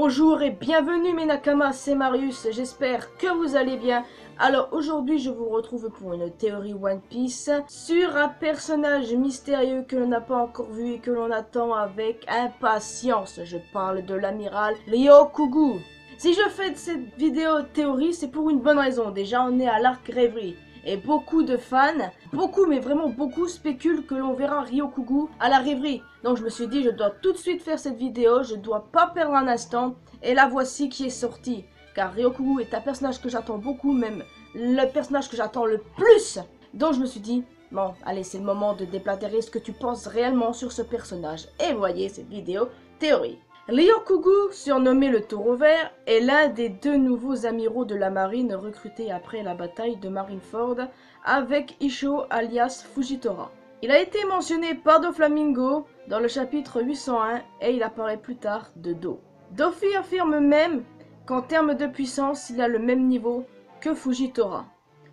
Bonjour et bienvenue mes Nakamas, c'est Marius, j'espère que vous allez bien. Alors aujourd'hui je vous retrouve pour une théorie One Piece sur un personnage mystérieux que l'on n'a pas encore vu et que l'on attend avec impatience. Je parle de l'amiral Ryokugu. Si je fais cette vidéo théorie, c'est pour une bonne raison. Déjà on est à l'arc rêverie. Et beaucoup de fans, beaucoup mais vraiment beaucoup spéculent que l'on verra Ryokugu à la rêverie. Donc je me suis dit je dois tout de suite faire cette vidéo, je dois pas perdre un instant. Et la voici qui est sortie. Car Ryokugu est un personnage que j'attends beaucoup, même le personnage que j'attends le plus. Donc je me suis dit, bon allez c'est le moment de déplatérer ce que tu penses réellement sur ce personnage. Et voyez cette vidéo théorie. Ryokugu, surnommé le Taureau Vert, est l'un des deux nouveaux amiraux de la marine recrutés après la bataille de Marineford avec Isho alias Fujitora. Il a été mentionné par Doflamingo dans le chapitre 801 et il apparaît plus tard de dos. Doffy affirme même qu'en termes de puissance, il a le même niveau que Fujitora.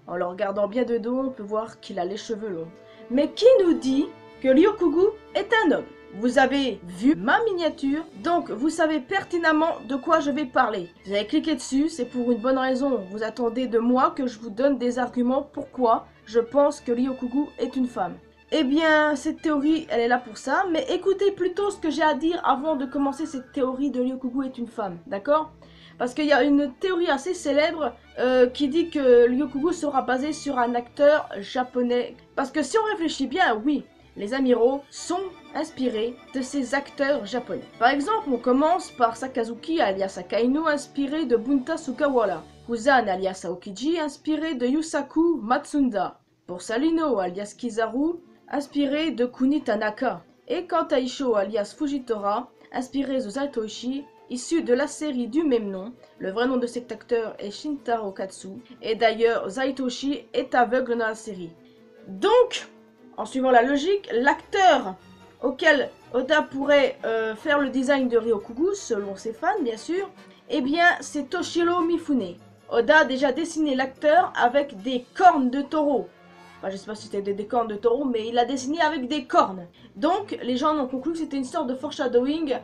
En le regardant bien de dos, on peut voir qu'il a les cheveux longs. Mais qui nous dit que Ryokugu est un homme? Vous avez vu ma miniature, donc vous savez pertinemment de quoi je vais parler. Vous avez cliqué dessus, c'est pour une bonne raison. Vous attendez de moi que je vous donne des arguments pourquoi je pense que Ryokugu est une femme. Eh bien, cette théorie, elle est là pour ça, mais écoutez plutôt ce que j'ai à dire avant de commencer cette théorie de Ryokugu est une femme, d'accord? Parce qu'il y a une théorie assez célèbre qui dit que Ryokugu sera basé sur un acteur japonais. Parce que si on réfléchit bien, oui, les amiraux sont inspirés de ces acteurs japonais. Par exemple, on commence par Sakazuki alias Akainu, inspiré de Bunta Sugawara. Kuzan alias Aokiji, inspiré de Yusaku Matsunda. Borsalino alias Kizaru, inspiré de Kuni Tanaka. Et quant à Isho alias Fujitora, inspiré de Zaitoshi, issu de la série du même nom. Le vrai nom de cet acteur est Shintaro Katsu. Et d'ailleurs, Zaitoshi est aveugle dans la série. Donc, en suivant la logique, l'acteur auquel Oda pourrait faire le design de Ryokugu, selon ses fans bien sûr, eh bien c'est Toshiro Mifune. Oda a déjà dessiné l'acteur avec des cornes de taureau. Enfin, je sais pas si c'était des cornes de taureau, mais il l'a dessiné avec des cornes. Donc les gens ont conclu que c'était une sorte de foreshadowing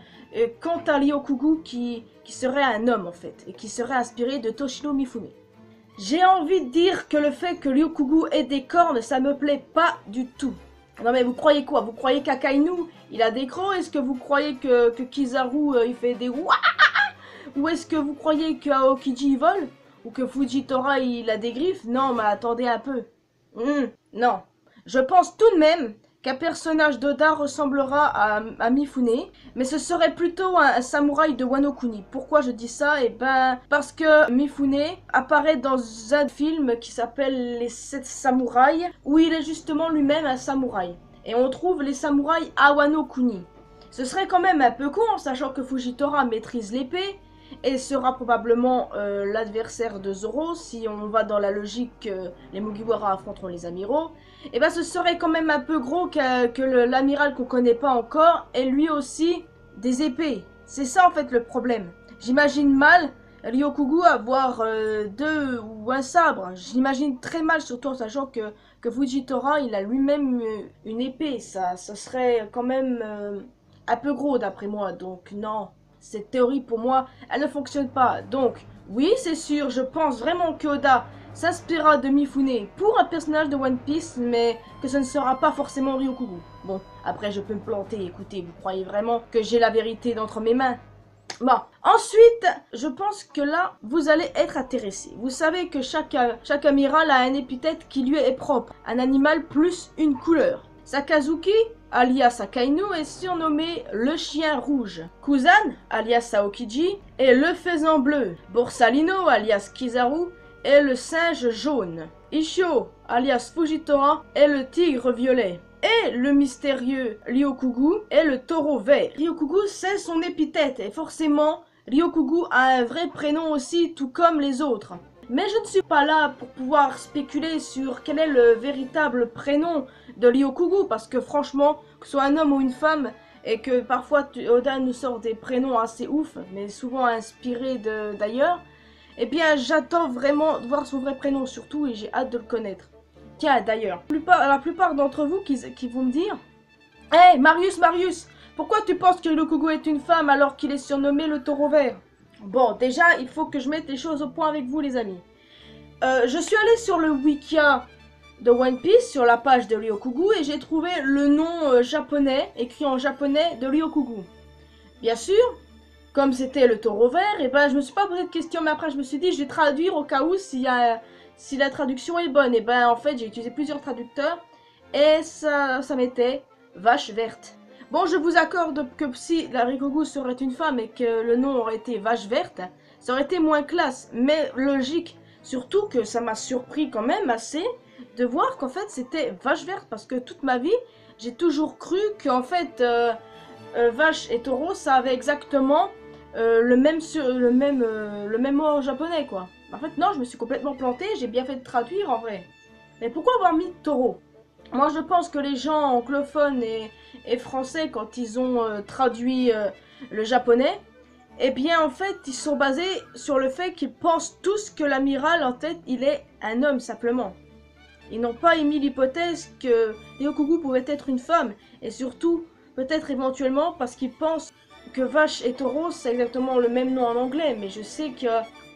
quant à Ryokugu qui serait un homme en fait, et qui serait inspiré de Toshiro Mifune. J'ai envie de dire que le fait que Ryokugu ait des cornes, ça me plaît pas du tout. Non mais vous croyez quoi? Vous croyez qu'Akainu, il a des crocs? Est-ce que vous croyez que Kizaru, il fait des ouah? Ou est-ce que vous croyez qu'Aokiji, il vole? Ou que Fujitora, il a des griffes? Non mais attendez un peu. Non. Je pense tout de même qu'un personnage d'Oda ressemblera à Mifune, mais ce serait plutôt un samouraï de Wano Kuni. Pourquoi je dis ça? Eh ben, parce que Mifune apparaît dans un film qui s'appelle Les 7 samouraïs, où il est justement lui-même un samouraï. Et on trouve les samouraïs à Wano Kuni. Ce serait quand même un peu con, en sachant que Fujitora maîtrise l'épée, et sera probablement l'adversaire de Zoro, si on va dans la logique que les Mugiwara affronteront les amiraux. Et ben ce serait quand même un peu gros que l'amiral qu'on connaît pas encore ait lui aussi des épées. C'est ça en fait le problème. J'imagine mal Ryokugu avoir deux ou un sabre. J'imagine très mal, surtout en sachant que Fujitora il a lui-même une épée. Ça serait quand même un peu gros d'après moi, donc non. Cette théorie, pour moi, elle ne fonctionne pas. Donc, oui, c'est sûr, je pense vraiment que Oda s'inspirera de Mifune pour un personnage de One Piece, mais que ce ne sera pas forcément Ryokugu. Bon, après, je peux me planter. Écoutez, vous croyez vraiment que j'ai la vérité d'entre mes mains? Bon, ensuite, je pense que là, vous allez être intéressés. Vous savez que chaque amiral a un épithète qui lui est propre. Un animal plus une couleur. Sakazuki, alias Akainu, est surnommé le chien rouge. Kuzan, alias Aokiji, est le faisan bleu. Borsalino, alias Kizaru, est le singe jaune. Isho, alias Fujitora, est le tigre violet. Et le mystérieux Ryokugu est le taureau vert. Ryokugu, c'est son épithète, et forcément, Ryokugu a un vrai prénom aussi, tout comme les autres. Mais je ne suis pas là pour pouvoir spéculer sur quel est le véritable prénom de Ryokugu, parce que franchement, que ce soit un homme ou une femme, et que parfois Oda nous sort des prénoms assez ouf, mais souvent inspirés d'ailleurs, eh bien j'attends vraiment de voir son vrai prénom surtout, et j'ai hâte de le connaître. Tiens d'ailleurs, la plupart d'entre vous qui vont me dire « Hey Marius, pourquoi tu penses que Ryokugu est une femme alors qu'il est surnommé le taureau vert ?» Bon, déjà, il faut que je mette les choses au point avec vous, les amis. Je suis allée sur le Wikia de One Piece, sur la page de Ryokugu, et j'ai trouvé le nom japonais, écrit en japonais, de Ryokugu. Bien sûr, comme c'était le taureau vert, et ben je me suis pas posé de questions, mais après je me suis dit, je vais traduire au cas où si la traduction est bonne. Et ben en fait, j'ai utilisé plusieurs traducteurs, et ça mettait vache verte. Bon, je vous accorde que si la Ryokugu serait une femme et que le nom aurait été vache verte, ça aurait été moins classe, mais logique. Surtout que ça m'a surpris quand même assez de voir qu'en fait c'était vache verte, parce que toute ma vie, j'ai toujours cru qu'en fait vache et taureau, ça avait exactement le même mot en japonais, quoi. En fait, non, je me suis complètement plantée, j'ai bien fait de traduire en vrai. Mais pourquoi avoir mis taureau? Moi, je pense que les gens anglophones et français, quand ils ont traduit le japonais, eh bien, en fait, ils sont basés sur le fait qu'ils pensent tous que l'amiral, en tête, il est un homme, simplement. Ils n'ont pas émis l'hypothèse que Ryokugu pouvait être une femme, et surtout, peut-être éventuellement, parce qu'ils pensent que vache et taureau, c'est exactement le même nom en anglais, mais je sais que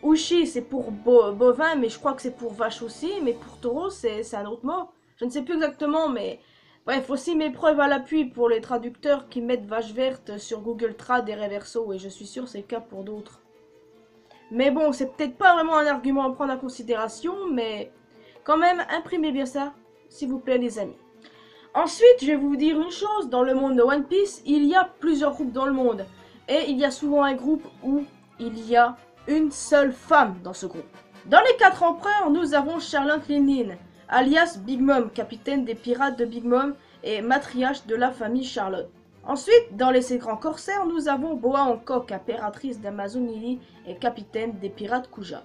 Ushi, c'est pour bovin, mais je crois que c'est pour vache aussi, mais pour taureau, c'est un autre mot. Je ne sais plus exactement, mais bref, aussi mes preuves à l'appui pour les traducteurs qui mettent vache verte sur Google Trad et Reverso, et je suis sûre c'est le cas pour d'autres. Mais bon, c'est peut-être pas vraiment un argument à prendre en considération, mais quand même, imprimez bien ça, s'il vous plaît les amis. Ensuite, je vais vous dire une chose, dans le monde de One Piece, il y a plusieurs groupes dans le monde. Et il y a souvent un groupe où il y a une seule femme dans ce groupe. Dans les 4 empereurs, nous avons Charlotte Linin, alias Big Mom, capitaine des pirates de Big Mom et matriarche de la famille Charlotte. Ensuite, dans les 7 grands corsaires, nous avons Boa Hancock, impératrice d'Amazonili et capitaine des pirates Kuja.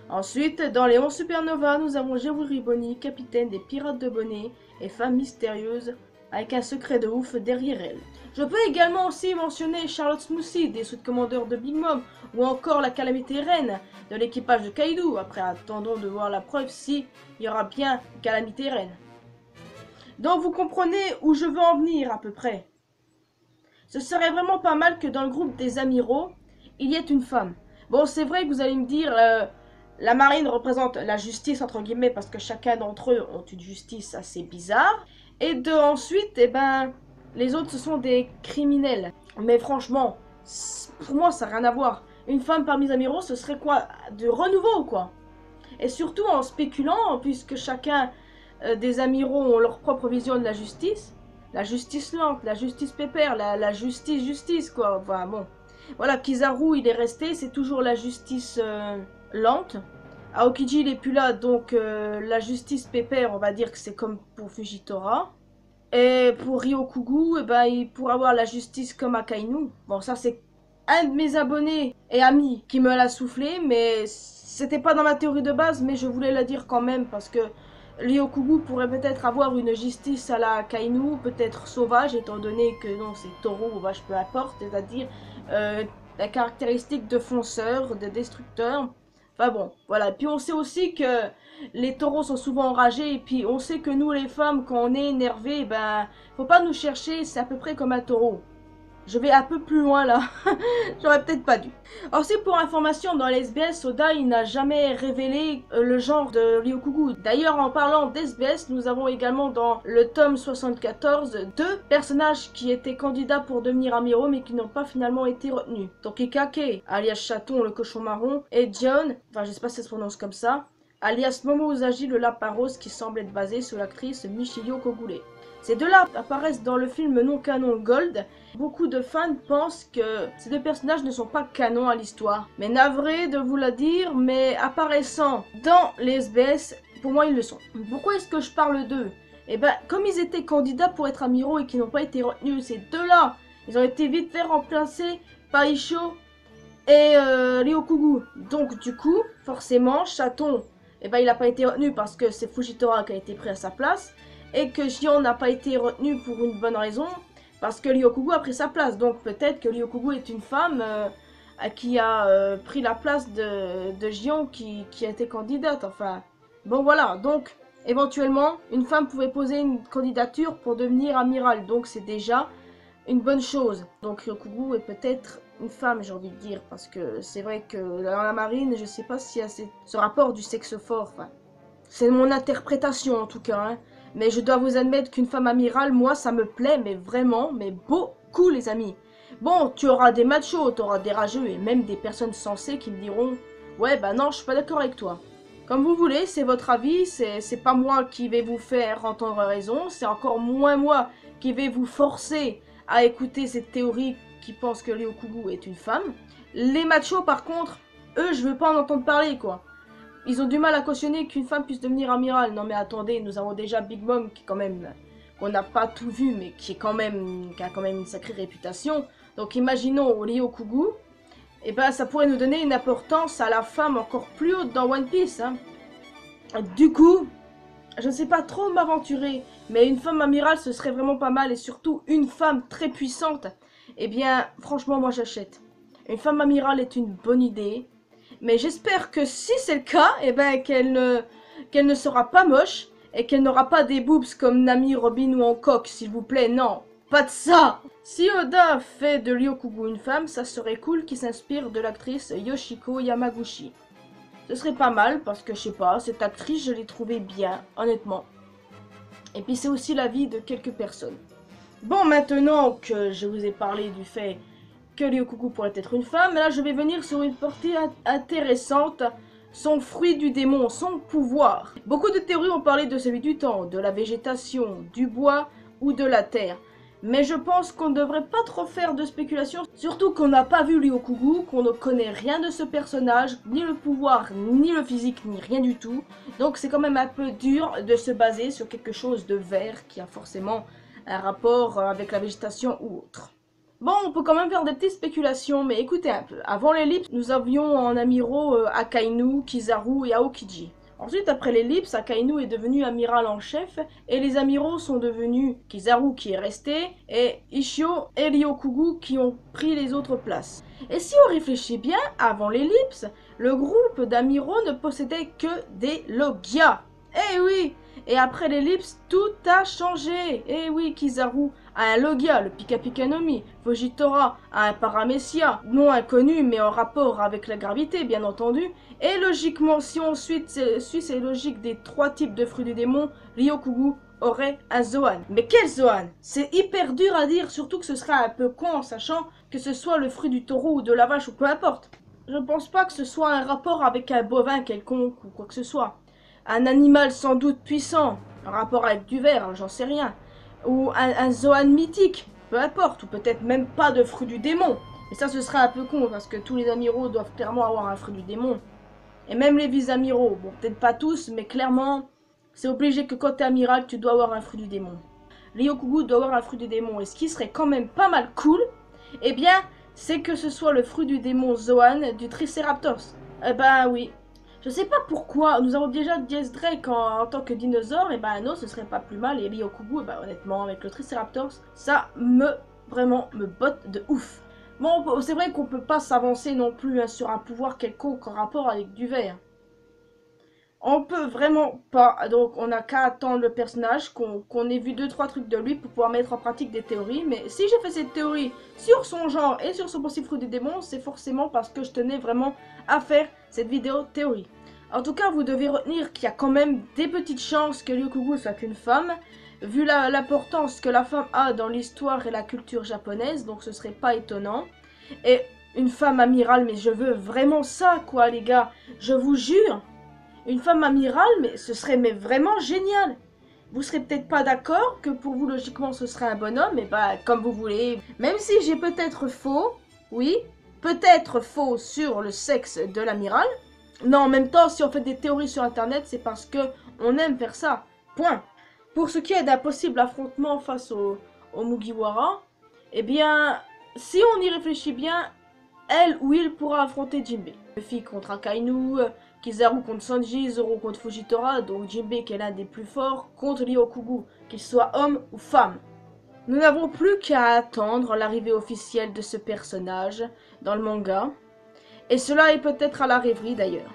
Ensuite, dans les 11 supernovas, nous avons Jeru Riboni, capitaine des pirates de Bonnet et femme mystérieuse avec un secret de ouf derrière elle. Je peux également aussi mentionner Charlotte Smoothie, des sous-commandeurs de Big Mom, ou encore la Calamité Reine de l'équipage de Kaido. Après, attendons de voir la preuve si il y aura bien Calamité Reine. Donc vous comprenez où je veux en venir à peu près. Ce serait vraiment pas mal que dans le groupe des amiraux, il y ait une femme. Bon, c'est vrai que vous allez me dire, la marine représente la justice entre guillemets parce que chacun d'entre eux ont une justice assez bizarre. Et ensuite, eh ben, les autres ce sont des criminels. Mais franchement, pour moi ça n'a rien à voir. Une femme parmi les amiraux, ce serait quoi? De renouveau quoi. Et surtout en spéculant, puisque chacun des amiraux ont leur propre vision de la justice. La justice lente, la justice pépère, la justice quoi. Enfin bon. Voilà, Kizaru il est resté, c'est toujours la justice lente. Aokiji il est plus là, donc la justice pépère, on va dire que c'est comme pour Fujitora. Et pour Ryokugu, eh ben, il pourra avoir la justice comme Akainu. Bon, ça c'est un de mes abonnés et amis qui me l'a soufflé, mais c'était pas dans ma théorie de base, mais je voulais la dire quand même parce que Ryokugu pourrait peut-être avoir une justice à la Kainu, peut-être sauvage, étant donné que non, c'est taureau ou vache, peu importe, c'est-à-dire la caractéristique de fonceur, de destructeur. Enfin bon, voilà. Puis on sait aussi que les taureaux sont souvent enragés, et puis on sait que nous les femmes, quand on est énervé, ben, faut pas nous chercher, c'est à peu près comme un taureau. Je vais un peu plus loin là, j'aurais peut-être pas dû. Aussi pour information, dans les SBS, Oda il n'a jamais révélé le genre de Ryokugu. D'ailleurs en parlant d'SBS, nous avons également dans le tome 74 deux personnages qui étaient candidats pour devenir amiraux mais qui n'ont pas finalement été retenus. Donc Ikake, alias Chaton le cochon marron, et John, enfin je sais pas si ça se prononce comme ça, alias Momo Usagi le lapin rose qui semble être basé sur l'actrice Michiyo Kogure. Ces deux-là apparaissent dans le film non canon Gold. Beaucoup de fans pensent que ces deux personnages ne sont pas canons à l'histoire. Mais navré de vous la dire, mais apparaissant dans les SBS, pour moi ils le sont. Pourquoi est-ce que je parle d'eux? Eh ben, comme ils étaient candidats pour être amiraux et qui n'ont pas été retenus, ces deux-là, ils ont été vite fait remplacés par Isho et Ryokugu. Donc du coup, forcément, Chaton, eh ben, il n'a pas été retenu parce que c'est Fujitora qui a été pris à sa place. Et que Gion n'a pas été retenu pour une bonne raison, parce que Ryokugu a pris sa place. Donc peut-être que Ryokugu est une femme qui a pris la place de Gion qui a été candidate. Enfin, bon voilà. Donc éventuellement, une femme pouvait poser une candidature pour devenir amiral. Donc c'est déjà une bonne chose. Donc Ryokugu est peut-être une femme, j'ai envie de dire, parce que c'est vrai que dans la marine, je sais pas s'il y a ce rapport du sexe fort, enfin, c'est mon interprétation en tout cas, hein. Mais je dois vous admettre qu'une femme amirale, moi, ça me plaît, mais vraiment, mais beaucoup, les amis. Bon, tu auras des machos, tu auras des rageux et même des personnes sensées qui me diront « Ouais, bah non, je suis pas d'accord avec toi. » Comme vous voulez, c'est votre avis, c'est pas moi qui vais vous faire entendre raison, c'est encore moins moi qui vais vous forcer à écouter cette théorie qui pense que Ryokugu est une femme. Les machos, par contre, eux, je veux pas en entendre parler, quoi. Ils ont du mal à cautionner qu'une femme puisse devenir amiral. Non mais attendez, nous avons déjà Big Mom qui est quand même, qu'on n'a pas tout vu, mais qui a quand même une sacrée réputation. Donc imaginons Ryokugu, et ben ça pourrait nous donner une importance à la femme encore plus haute dans One Piece, hein. Du coup, je ne sais pas trop m'aventurer, mais une femme amirale ce serait vraiment pas mal, et surtout une femme très puissante. Eh bien, franchement, moi j'achète. Une femme amirale est une bonne idée. Mais j'espère que si c'est le cas, eh ben, qu'elle ne sera pas moche et qu'elle n'aura pas des boobs comme Nami, Robin ou Hancock, s'il vous plaît, non, pas de ça. Si Oda fait de Ryokugu une femme, ça serait cool qu'il s'inspire de l'actrice Yoshiko Yamaguchi. Ce serait pas mal parce que, je sais pas, cette actrice, je l'ai trouvée bien, honnêtement. Et puis c'est aussi l'avis de quelques personnes. Bon, maintenant que je vous ai parlé du fait que Ryokugu pourrait être une femme, là je vais venir sur une partie intéressante, son fruit du démon, son pouvoir. Beaucoup de théories ont parlé de celui du temps, de la végétation, du bois ou de la terre. Mais je pense qu'on ne devrait pas trop faire de spéculation, surtout qu'on n'a pas vu Ryokugu, qu'on ne connaît rien de ce personnage, ni le pouvoir, ni le physique, ni rien du tout. Donc c'est quand même un peu dur de se baser sur quelque chose de vert qui a forcément un rapport avec la végétation ou autre. Bon, on peut quand même faire des petites spéculations, mais écoutez un peu. Avant l'ellipse, nous avions en amiraux Akainu, Kizaru et Aokiji. Ensuite, après l'ellipse, Akainu est devenu amiral en chef, et les amiraux sont devenus Kizaru qui est resté, et Ishio et Ryokugu qui ont pris les autres places. Et si on réfléchit bien, avant l'ellipse, le groupe d'amiraux ne possédait que des Logia. Eh oui! Et après l'ellipse, tout a changé. Eh oui, Kizaru a un Logia, le Pika Pika no Mi. Fujitora a un Paramecia, non inconnu mais en rapport avec la gravité, bien entendu. Et logiquement, si on suit ces logiques des trois types de fruits du démon, Ryokugu aurait un Zoan. Mais quel Zoan? C'est hyper dur à dire, surtout que ce serait un peu con en sachant que ce soit le fruit du taureau ou de la vache ou peu importe. Je ne pense pas que ce soit un rapport avec un bovin quelconque ou quoi que ce soit. Un animal sans doute puissant, en rapport avec du verre, j'en sais rien. Ou un Zoan mythique, peu importe, ou peut-être même pas de fruit du démon. Et ça, ce serait un peu con, parce que tous les amiraux doivent clairement avoir un fruit du démon. Et même les vice-amiraux, bon, peut-être pas tous, mais clairement, c'est obligé que quand t'es amiral, tu dois avoir un fruit du démon. Ryokugu doit avoir un fruit du démon, et ce qui serait quand même pas mal cool, eh bien, c'est que ce soit le fruit du démon Zoan du Triceratops. Eh ben oui. Je sais pas pourquoi, nous avons déjà Diez Drake en tant que dinosaure, et ben non, ce serait pas plus mal, et Ryokugu, ben honnêtement, avec le Triceratops, ça vraiment me botte de ouf. Bon, c'est vrai qu'on peut pas s'avancer non plus hein, sur un pouvoir quelconque en rapport avec du verre. On peut vraiment pas, donc on n'a qu'à attendre le personnage, qu'on ait vu 2-3 trucs de lui pour pouvoir mettre en pratique des théories, mais si j'ai fait cette théorie sur son genre et sur son possible fruit des démons, c'est forcément parce que je tenais vraiment à faire cette vidéo théorie. En tout cas, vous devez retenir qu'il y a quand même des petites chances que Ryokugu soit une femme, vu l'importance que la femme a dans l'histoire et la culture japonaise, donc ce serait pas étonnant. Et une femme amirale, mais je veux vraiment ça, quoi, les gars, je vous jure. Une femme amirale, mais ce serait vraiment génial. Vous serez peut-être pas d'accord que pour vous, logiquement, ce serait un bonhomme, et bah, comme vous voulez. Même si j'ai peut-être faux, oui, peut-être faux sur le sexe de l'amiral. Non, en même temps, si on fait des théories sur Internet, c'est parce que on aime faire ça. Point. Pour ce qui est d'un possible affrontement face au Mugiwara, eh bien, si on y réfléchit bien, elle ou il pourra affronter Jinbei. Luffy contre Akainu, Kizaru contre Sanji, Zoro contre Fujitora, donc Jinbei qui est l'un des plus forts, contre Ryokugu, qu'il soit homme ou femme. Nous n'avons plus qu'à attendre l'arrivée officielle de ce personnage dans le manga, et cela est peut-être à la rêverie d'ailleurs.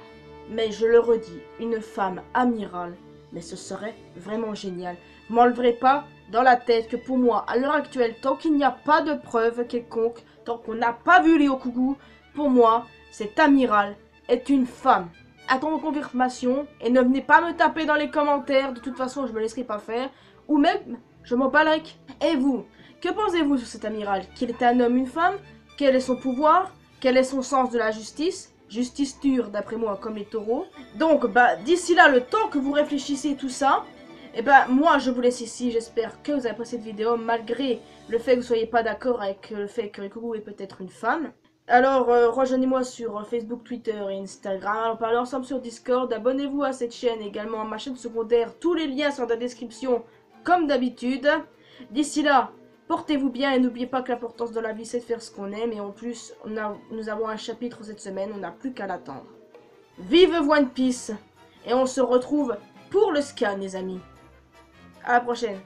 Mais je le redis, une femme amirale, mais ce serait vraiment génial. Vous m'enleverez pas dans la tête que pour moi, à l'heure actuelle, tant qu'il n'y a pas de preuves quelconques, tant qu'on n'a pas vu Ryokugu, pour moi, cet amiral est une femme. Attends confirmation et ne venez pas me taper dans les commentaires, de toute façon je me laisserai pas faire. Ou même, je m'en balèque. Et vous, que pensez-vous sur cet amiral? Qu'il est un homme, une femme? Quel est son pouvoir? Quel est son sens de la justice? Justice dure, d'après moi, comme les taureaux. Donc, d'ici là, le temps que vous réfléchissez tout ça, moi, je vous laisse ici. J'espère que vous avez apprécié cette vidéo, malgré le fait que vous ne soyez pas d'accord avec le fait que Ryokugu est peut-être une femme. Alors, rejoignez-moi sur Facebook, Twitter et Instagram. On parle ensemble sur Discord. Abonnez-vous à cette chaîne, également à ma chaîne secondaire. Tous les liens sont dans la description, comme d'habitude. D'ici là, portez-vous bien et n'oubliez pas que l'importance dans la vie, c'est de faire ce qu'on aime. Et en plus, nous avons un chapitre cette semaine, on n'a plus qu'à l'attendre. Vive One Piece! Et on se retrouve pour le scan, les amis. À la prochaine.